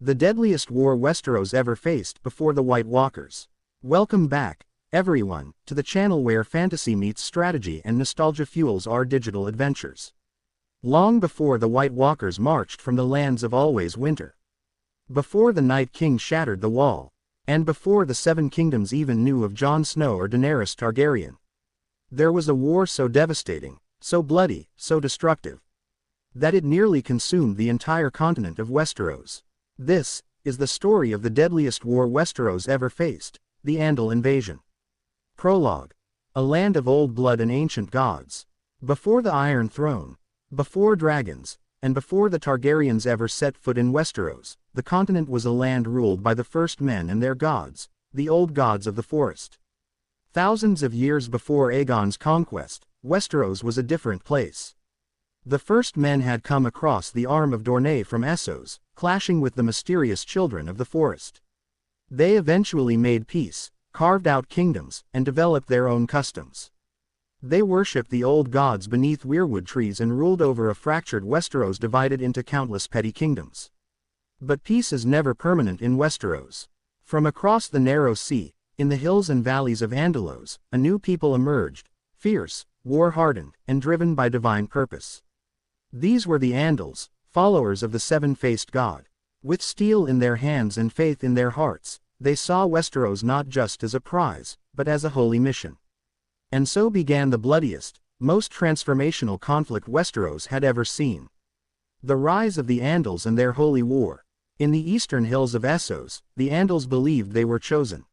The deadliest war Westeros ever faced before the White Walkers. Welcome back, everyone, to the channel where fantasy meets strategy and nostalgia fuels our digital adventures. Long before the White Walkers marched from the lands of always winter. Before the Night King shattered the wall. And before the Seven Kingdoms even knew of Jon Snow or Daenerys Targaryen. There was a war so devastating, so bloody, so destructive, that it nearly consumed the entire continent of Westeros. This is the story of the deadliest war Westeros ever faced, the Andal Invasion. Prologue. A land of old blood and ancient gods. Before the Iron Throne, before dragons, and before the Targaryens ever set foot in Westeros, the continent was a land ruled by the first men and their gods, the old gods of the forest. Thousands of years before Aegon's conquest, Westeros was a different place. The first men had come across the arm of Dorne from Essos, clashing with the mysterious children of the forest. They eventually made peace, carved out kingdoms, and developed their own customs. They worshipped the old gods beneath weirwood trees and ruled over a fractured Westeros divided into countless petty kingdoms. But peace is never permanent in Westeros. From across the narrow sea, in the hills and valleys of Andalos, a new people emerged, fierce, war-hardened, and driven by divine purpose. These were the Andals, followers of the seven-faced god. With steel in their hands and faith in their hearts, they saw Westeros not just as a prize, but as a holy mission. And so began the bloodiest, most transformational conflict Westeros had ever seen. The rise of the Andals and their holy war. In the eastern hills of Essos, the Andals believed they were chosen.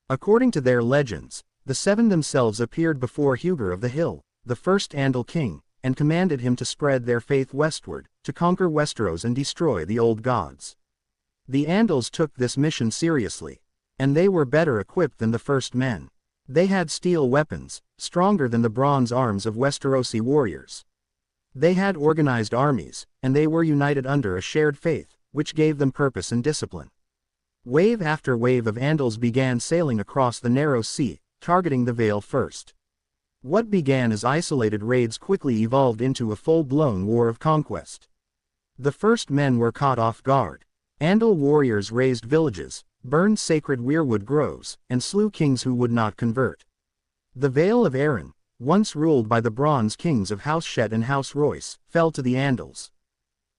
According to their legends, the seven themselves appeared before Huger of the Hill, the first Andal king, and commanded him to spread their faith westward, to conquer Westeros and destroy the old gods. The Andals took this mission seriously. And they were better equipped than the first men. They had steel weapons, stronger than the bronze arms of Westerosi warriors. They had organized armies, and they were united under a shared faith, which gave them purpose and discipline. Wave after wave of Andals began sailing across the narrow sea, targeting the Vale first. What began as isolated raids quickly evolved into a full-blown war of conquest. The first men were caught off guard. Andal warriors razed villages, burned sacred weirwood groves, and slew kings who would not convert. The Vale of Arryn, once ruled by the Bronze Kings of House Shet and House Royce, fell to the Andals.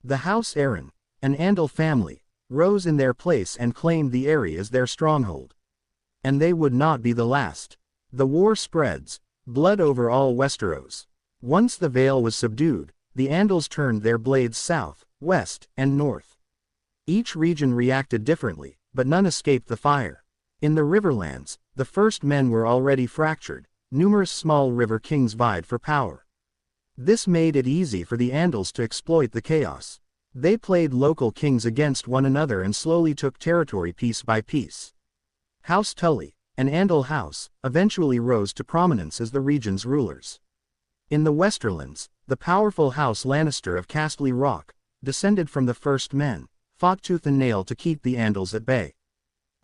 The House Arryn, an Andal family, rose in their place and claimed the area as their stronghold. And they would not be the last. The war spreads, blood over all Westeros. Once the Vale was subdued, the Andals turned their blades south, west, and north. Each region reacted differently, but none escaped the fire. In the Riverlands, the first men were already fractured. Numerous small river kings vied for power. This made it easy for the Andals to exploit the chaos. They played local kings against one another and slowly took territory piece by piece. House Tully, an Andal house, eventually rose to prominence as the region's rulers. In the Westerlands, the powerful House Lannister of Castle Rock, descended from the first men, fought tooth and nail to keep the Andals at bay.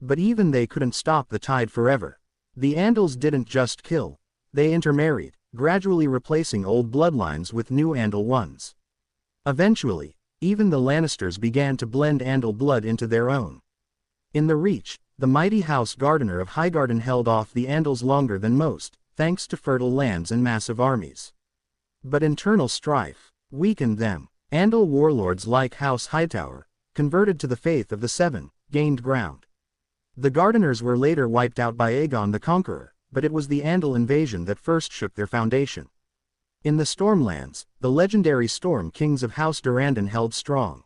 But even they couldn't stop the tide forever. The Andals didn't just kill, they intermarried, gradually replacing old bloodlines with new Andal ones. Eventually, even the Lannisters began to blend Andal blood into their own. In the Reach, the mighty House Gardener of Highgarden held off the Andals longer than most, thanks to fertile lands and massive armies. But internal strife weakened them. Andal warlords like House Hightower, converted to the faith of the Seven, gained ground. The Gardeners were later wiped out by Aegon the Conqueror, but it was the Andal invasion that first shook their foundation. In the Stormlands, the legendary Storm Kings of House Durrandon held strong.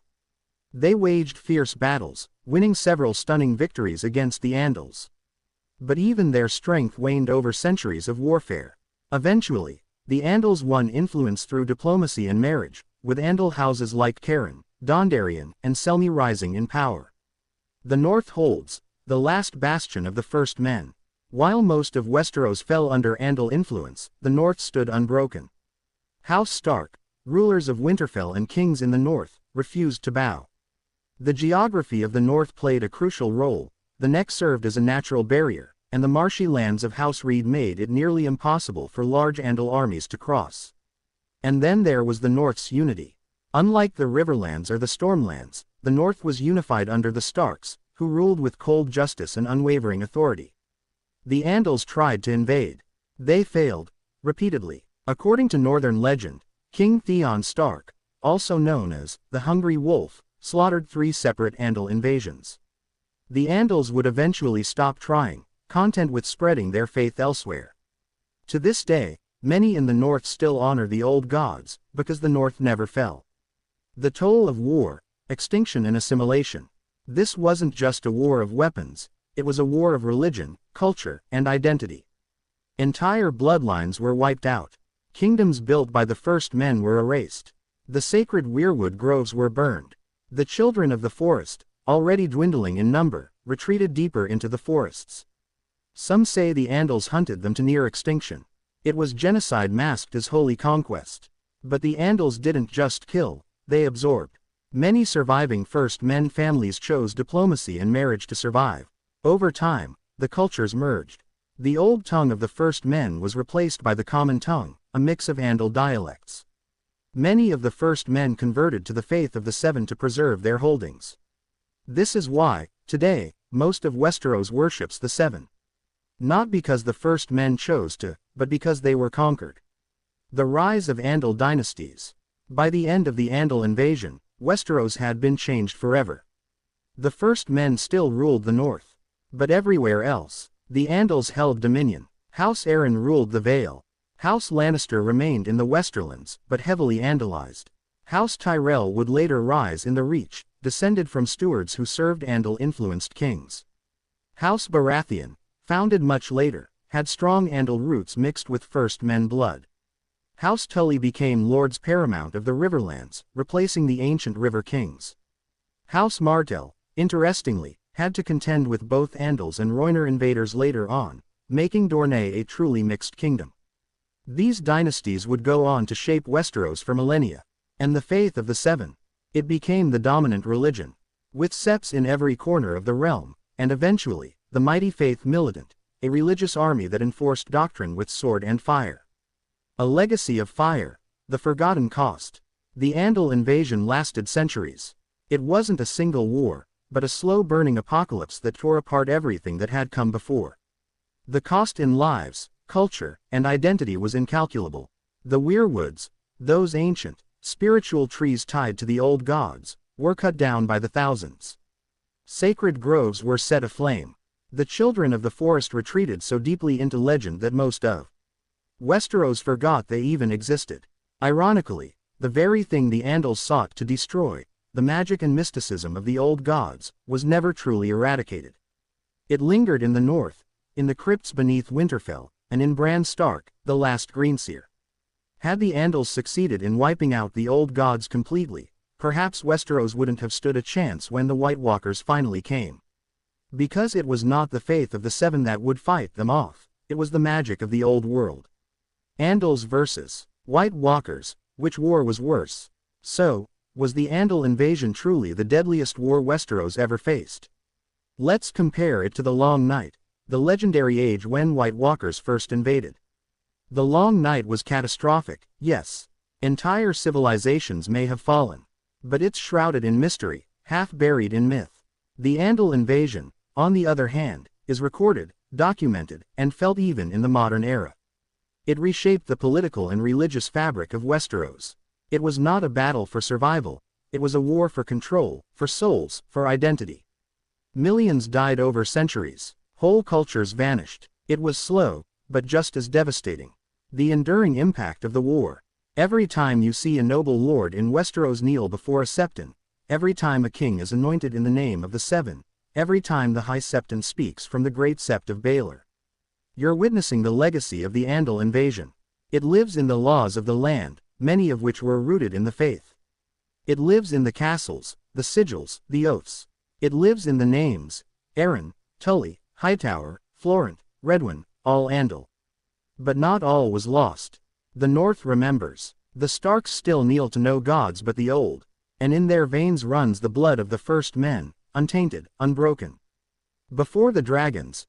They waged fierce battles, winning several stunning victories against the Andals. But even their strength waned over centuries of warfare. Eventually, the Andals won influence through diplomacy and marriage, with Andal houses like Cairn, Dondarrion, and Selmy rising in power. The North holds, the last bastion of the first men. While most of Westeros fell under Andal influence, the North stood unbroken. House Stark, rulers of Winterfell and kings in the North, refused to bow. The geography of the North played a crucial role. The neck served as a natural barrier, and the marshy lands of House Reed made it nearly impossible for large Andal armies to cross. And then there was the North's unity. Unlike the Riverlands or the Stormlands, the North was unified under the Starks, who ruled with cold justice and unwavering authority. The Andals tried to invade. They failed, repeatedly. According to Northern legend, King Theon Stark, also known as the Hungry Wolf, slaughtered 3 separate Andal invasions. The Andals would eventually stop trying, content with spreading their faith elsewhere. To this day, many in the North still honor the old gods, because the North never fell. The toll of war, extinction and assimilation. This wasn't just a war of weapons, it was a war of religion, culture, and identity. Entire bloodlines were wiped out. Kingdoms built by the first men were erased. The sacred weirwood groves were burned. The children of the forest, already dwindling in number, retreated deeper into the forests. Some say the Andals hunted them to near extinction. It was genocide masked as holy conquest. But the Andals didn't just kill, they absorbed. Many surviving First Men families chose diplomacy and marriage to survive. Over time, the cultures merged. The old tongue of the First Men was replaced by the common tongue, a mix of Andal dialects. Many of the First Men converted to the faith of the Seven to preserve their holdings. This is why, today, most of Westeros worships the Seven. Not because the First Men chose to, but because they were conquered. The rise of Andal dynasties. By the end of the Andal Invasion, Westeros had been changed forever. The First Men still ruled the North. But everywhere else, the Andals held dominion. House Arryn ruled the Vale. House Lannister remained in the Westerlands, but heavily Andalized. House Tyrell would later rise in the Reach, descended from stewards who served Andal-influenced kings. House Baratheon, founded much later, had strong Andal roots mixed with First Men blood. House Tully became lords paramount of the Riverlands, replacing the ancient River Kings. House Martell, interestingly, had to contend with both Andals and Rhoynar invaders later on, making Dorne a truly mixed kingdom. These dynasties would go on to shape Westeros for millennia. And the faith of the Seven. It became the dominant religion. With septs in every corner of the realm, and eventually, the mighty faith militant, a religious army that enforced doctrine with sword and fire. A legacy of fire, the forgotten cost. The Andal invasion lasted centuries. It wasn't a single war, but a slow-burning apocalypse that tore apart everything that had come before. The cost in lives, culture, and identity was incalculable. The weirwoods, those ancient, spiritual trees tied to the old gods, were cut down by the thousands. Sacred groves were set aflame. The children of the forest retreated so deeply into legend that most of Westeros forgot they even existed. Ironically, the very thing the Andals sought to destroy, the magic and mysticism of the old gods, was never truly eradicated. It lingered in the north, in the crypts beneath Winterfell, and in Bran Stark, the last Greenseer. Had the Andals succeeded in wiping out the old gods completely, perhaps Westeros wouldn't have stood a chance when the White Walkers finally came. Because it was not the faith of the Seven that would fight them off, it was the magic of the old world. Andals versus White Walkers, which war was worse? So, was the Andal invasion truly the deadliest war Westeros ever faced? Let's compare it to the Long Night, the legendary age when White Walkers first invaded. The Long Night was catastrophic, yes. Entire civilizations may have fallen. But it's shrouded in mystery, half buried in myth. The Andal invasion, on the other hand, is recorded, documented, and felt even in the modern era. It reshaped the political and religious fabric of Westeros. It was not a battle for survival, it was a war for control, for souls, for identity. Millions died over centuries. Whole cultures vanished. It was slow, but just as devastating. The enduring impact of the war. Every time you see a noble lord in Westeros kneel before a septon, every time a king is anointed in the name of the Seven, every time the High Septon speaks from the Great Sept of Baelor, you're witnessing the legacy of the Andal invasion. It lives in the laws of the land, many of which were rooted in the faith. It lives in the castles, the sigils, the oaths. It lives in the names, Arryn, Tully, Hightower, Florent, Redwyn, all Andal. But not all was lost. The North remembers. The Starks still kneel to no gods but the old, and in their veins runs the blood of the first men, untainted, unbroken. Before the dragons,